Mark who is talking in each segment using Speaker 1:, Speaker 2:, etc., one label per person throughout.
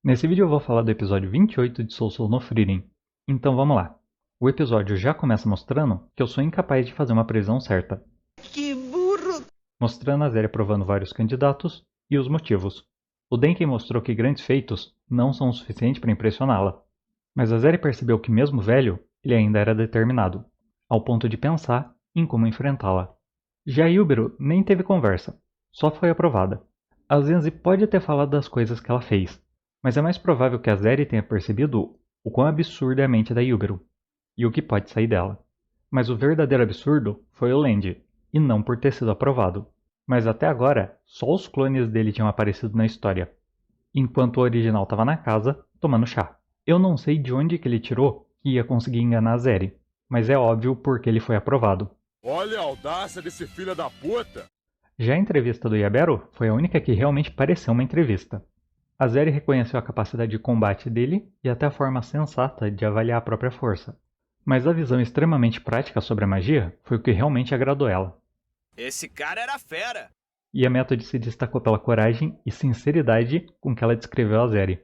Speaker 1: Nesse vídeo eu vou falar do episódio 28 de Soul Soul no Frieren. Então vamos lá. O episódio já começa mostrando que eu sou incapaz de fazer uma previsão certa.
Speaker 2: Que burro!
Speaker 1: Mostrando a Zeri provando vários candidatos e os motivos. O Denken mostrou que grandes feitos não são o suficiente para impressioná-la. Mas a Zeri percebeu que mesmo velho, ele ainda era determinado, ao ponto de pensar em como enfrentá-la. Já Yubero nem teve conversa, só foi aprovada. A Zenzi pode ter falado das coisas que ela fez, mas é mais provável que a Zeri tenha percebido o quão absurda é a mente da Yubero, e o que pode sair dela. Mas o verdadeiro absurdo foi o Land, e não por ter sido aprovado. Mas até agora, só os clones dele tinham aparecido na história, enquanto o original estava na casa, tomando chá. Eu não sei de onde que ele tirou que ia conseguir enganar a Zeri, mas é óbvio porque ele foi aprovado.
Speaker 3: Olha a audácia desse filho da puta!
Speaker 1: Já a entrevista do Yabero foi a única que realmente pareceu uma entrevista. A Zeri reconheceu a capacidade de combate dele e até a forma sensata de avaliar a própria força. Mas a visão extremamente prática sobre a magia foi o que realmente agradou ela.
Speaker 2: Esse cara era fera!
Speaker 1: E a Method se destacou pela coragem e sinceridade com que ela descreveu a Zeri.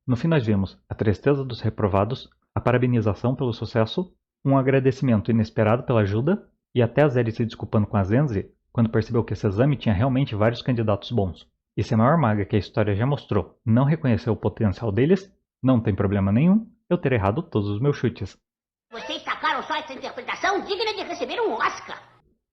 Speaker 1: No fim nós vimos a tristeza dos reprovados, a parabenização pelo sucesso, um agradecimento inesperado pela ajuda e até a Zeri se desculpando com a Zenzi quando percebeu que esse exame tinha realmente vários candidatos bons. E se a maior maga que a história já mostrou não reconheceu o potencial deles, não tem problema nenhum, eu ter errado todos os meus chutes.
Speaker 4: Vocês sacaram só essa interpretação digna de receber um Oscar.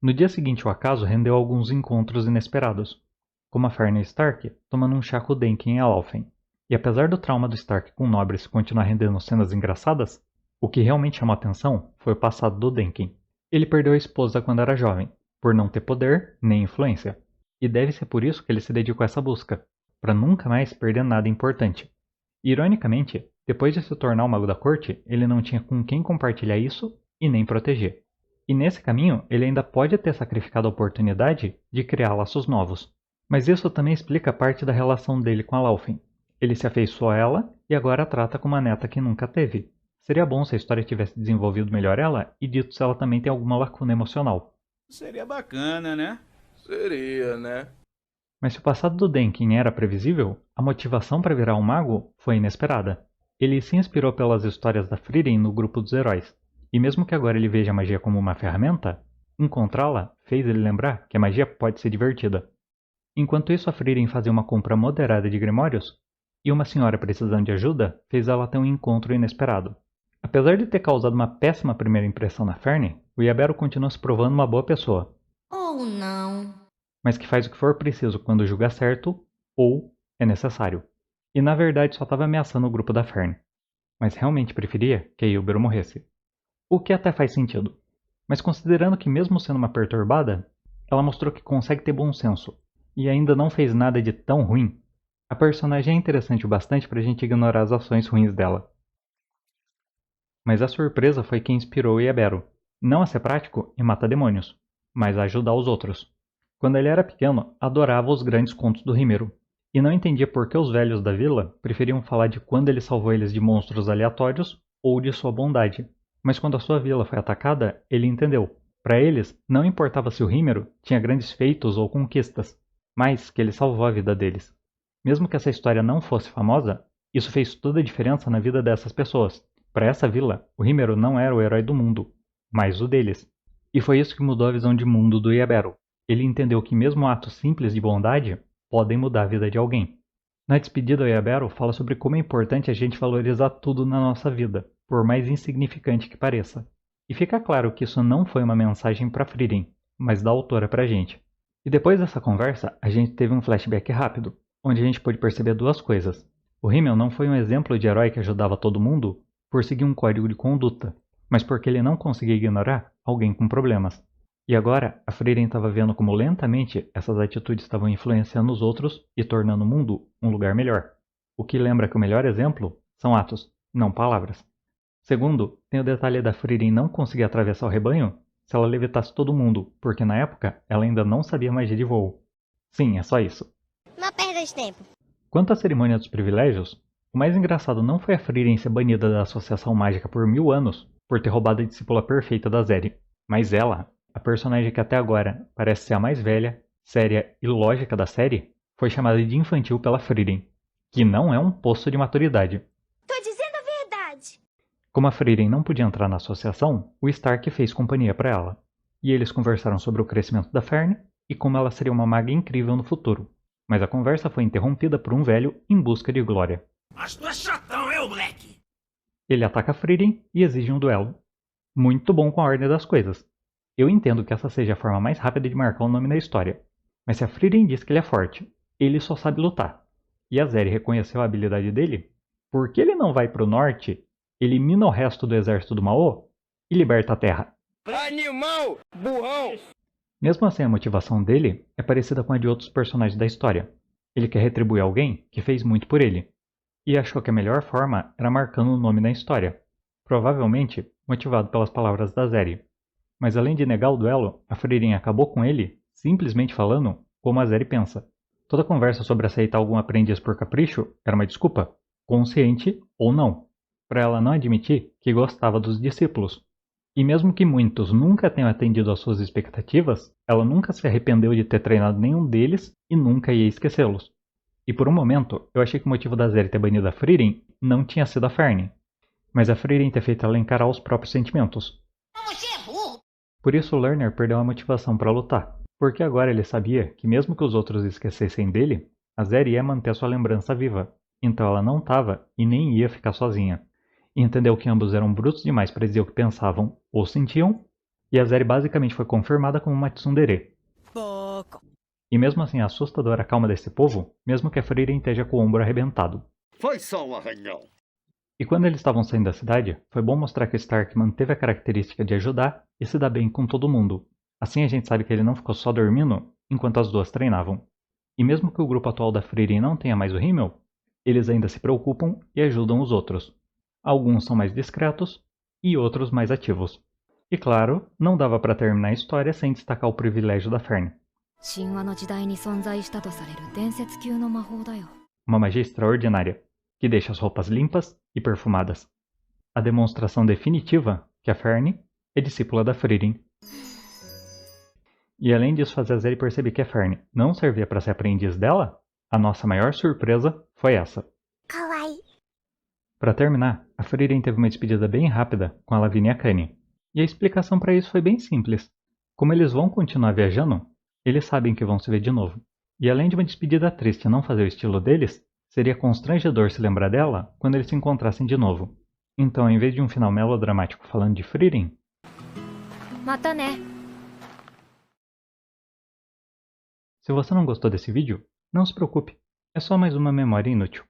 Speaker 1: No dia seguinte o acaso rendeu alguns encontros inesperados, como a Fernie Stark tomando um chá com o Denken e a Alphen. E apesar do trauma do Stark com nobres continuar rendendo cenas engraçadas, o que realmente chamou a atenção foi o passado do Denken. Ele perdeu a esposa quando era jovem, por não ter poder nem influência. E deve ser por isso que ele se dedicou a essa busca, para nunca mais perder nada importante. Ironicamente, depois de se tornar o mago da corte, ele não tinha com quem compartilhar isso e nem proteger. E nesse caminho, ele ainda pode ter sacrificado a oportunidade de criar laços novos. Mas isso também explica parte da relação dele com a Laufen. Ele se afeiçoou a ela e agora a trata como uma neta que nunca teve. Seria bom se a história tivesse desenvolvido melhor ela e dito se ela também tem alguma lacuna emocional.
Speaker 2: Seria bacana, né?
Speaker 3: Seria, né?
Speaker 1: Mas se o passado do Denken era previsível, a motivação para virar um mago foi inesperada. Ele se inspirou pelas histórias da Frieren no grupo dos heróis. E mesmo que agora ele veja a magia como uma ferramenta, encontrá-la fez ele lembrar que a magia pode ser divertida. Enquanto isso, a Frieren fazia uma compra moderada de grimórios, e uma senhora precisando de ajuda fez ela ter um encontro inesperado. Apesar de ter causado uma péssima primeira impressão na Fernie, o Yabero continua se provando uma boa pessoa.
Speaker 4: Ou não.
Speaker 1: Mas que faz o que for preciso quando julga certo ou é necessário. E na verdade só estava ameaçando o grupo da Fernie. Mas realmente preferia que a Yubero morresse. O que até faz sentido. Mas considerando que mesmo sendo uma perturbada, ela mostrou que consegue ter bom senso. E ainda não fez nada de tão ruim. A personagem é interessante o bastante para a gente ignorar as ações ruins dela. Mas a surpresa foi quem inspirou o Yabero. Não a ser prático e matar demônios, mas a ajudar os outros. Quando ele era pequeno, adorava os grandes contos do Rímero, e não entendia por que os velhos da vila preferiam falar de quando ele salvou eles de monstros aleatórios ou de sua bondade. Mas quando a sua vila foi atacada, ele entendeu. Para eles, não importava se o Rímero tinha grandes feitos ou conquistas, mas que ele salvou a vida deles. Mesmo que essa história não fosse famosa, isso fez toda a diferença na vida dessas pessoas. Para essa vila, o Rímero não era o herói do mundo, mas o deles. E foi isso que mudou a visão de mundo do Yabero. Ele entendeu que mesmo atos simples de bondade podem mudar a vida de alguém. Na despedida, o Yabero fala sobre como é importante a gente valorizar tudo na nossa vida, por mais insignificante que pareça. E fica claro que isso não foi uma mensagem para Frieren, mas da autora pra gente. E depois dessa conversa, a gente teve um flashback rápido, onde a gente pôde perceber duas coisas. O Himmel não foi um exemplo de herói que ajudava todo mundo por seguir um código de conduta, mas porque ele não conseguia ignorar alguém com problemas. E agora, a Frieren estava vendo como lentamente essas atitudes estavam influenciando os outros e tornando o mundo um lugar melhor. O que lembra que o melhor exemplo são atos, não palavras. Segundo, tem o detalhe da Frieren não conseguir atravessar o rebanho se ela levitasse todo mundo, porque na época ela ainda não sabia magia de voo. Sim, é só isso.
Speaker 4: Uma perda de tempo.
Speaker 1: Quanto à cerimônia dos privilégios, o mais engraçado não foi a Frieren ser banida da Associação Mágica por 1000 anos por ter roubado a discípula perfeita da Zeri, mas ela, a personagem que até agora parece ser a mais velha, séria e lógica da série, foi chamada de infantil pela Frieren, que não é um poço de maturidade.
Speaker 5: Tô dizendo a verdade.
Speaker 1: Como a Frieren não podia entrar na associação, o Stark fez companhia para ela. E eles conversaram sobre o crescimento da Fern e como ela seria uma maga incrível no futuro. Mas a conversa foi interrompida por um velho em busca de glória.
Speaker 2: Mas tu é chatão, eu, moleque!
Speaker 1: Ele ataca a Frieren e exige um duelo. Muito bom com a ordem das coisas. Eu entendo que essa seja a forma mais rápida de marcar o nome na história. Mas se a Frieren diz que ele é forte, ele só sabe lutar. E a Zeri reconheceu a habilidade dele, por que ele não vai pro norte, elimina o resto do exército do Mao e liberta a Terra?
Speaker 3: Animal! Burrão!
Speaker 1: Mesmo assim, a motivação dele é parecida com a de outros personagens da história. Ele quer retribuir alguém que fez muito por ele. E achou que a melhor forma era marcando o nome na história. Provavelmente motivado pelas palavras da Zeri. Mas além de negar o duelo, a Frieren acabou com ele, simplesmente falando como a Zeri pensa. Toda conversa sobre aceitar algum aprendiz por capricho era uma desculpa, consciente ou não, para ela não admitir que gostava dos discípulos. E mesmo que muitos nunca tenham atendido às suas expectativas, ela nunca se arrependeu de ter treinado nenhum deles e nunca ia esquecê-los. E por um momento, eu achei que o motivo da Zeri ter banido a Frieren não tinha sido a Fern, mas a Frieren ter feito ela encarar os próprios sentimentos.
Speaker 4: Você é burro.
Speaker 1: Por isso o Lerner perdeu a motivação para lutar, porque agora ele sabia que mesmo que os outros esquecessem dele, a Zeri ia manter sua lembrança viva, então ela não estava e nem ia ficar sozinha. E entendeu que ambos eram brutos demais para dizer o que pensavam ou sentiam, e a Zeri basicamente foi confirmada como uma tsundere.
Speaker 2: Pouco.
Speaker 1: E mesmo assim a assustadora calma desse povo, mesmo que a Frieren esteja com o ombro arrebentado.
Speaker 3: Foi só um arranhão.
Speaker 1: E quando eles estavam saindo da cidade, foi bom mostrar que o Stark manteve a característica de ajudar e se dar bem com todo mundo. Assim a gente sabe que ele não ficou só dormindo enquanto as duas treinavam. E mesmo que o grupo atual da Frieren não tenha mais o Himmel, eles ainda se preocupam e ajudam os outros. Alguns são mais discretos e outros mais ativos. E claro, não dava para terminar a história sem destacar o privilégio da Fern. Uma magia extraordinária, que deixa as roupas limpas e perfumadas. A demonstração definitiva que a Fern é discípula da Frieren. E além disso fazer a Zeri perceber que a Fern não servia para ser aprendiz dela, a nossa maior surpresa foi essa.
Speaker 5: Kawaii.
Speaker 1: Para terminar, a Frieren teve uma despedida bem rápida com a Lavinia Kanye. E a explicação para isso foi bem simples. Como eles vão continuar viajando, eles sabem que vão se ver de novo. E além de uma despedida triste não fazer o estilo deles, seria constrangedor se lembrar dela quando eles se encontrassem de novo. Então, em vez de um final melodramático falando de Frieren...
Speaker 5: Mata né.
Speaker 1: Se você não gostou desse vídeo, não se preocupe. É só mais uma memória inútil.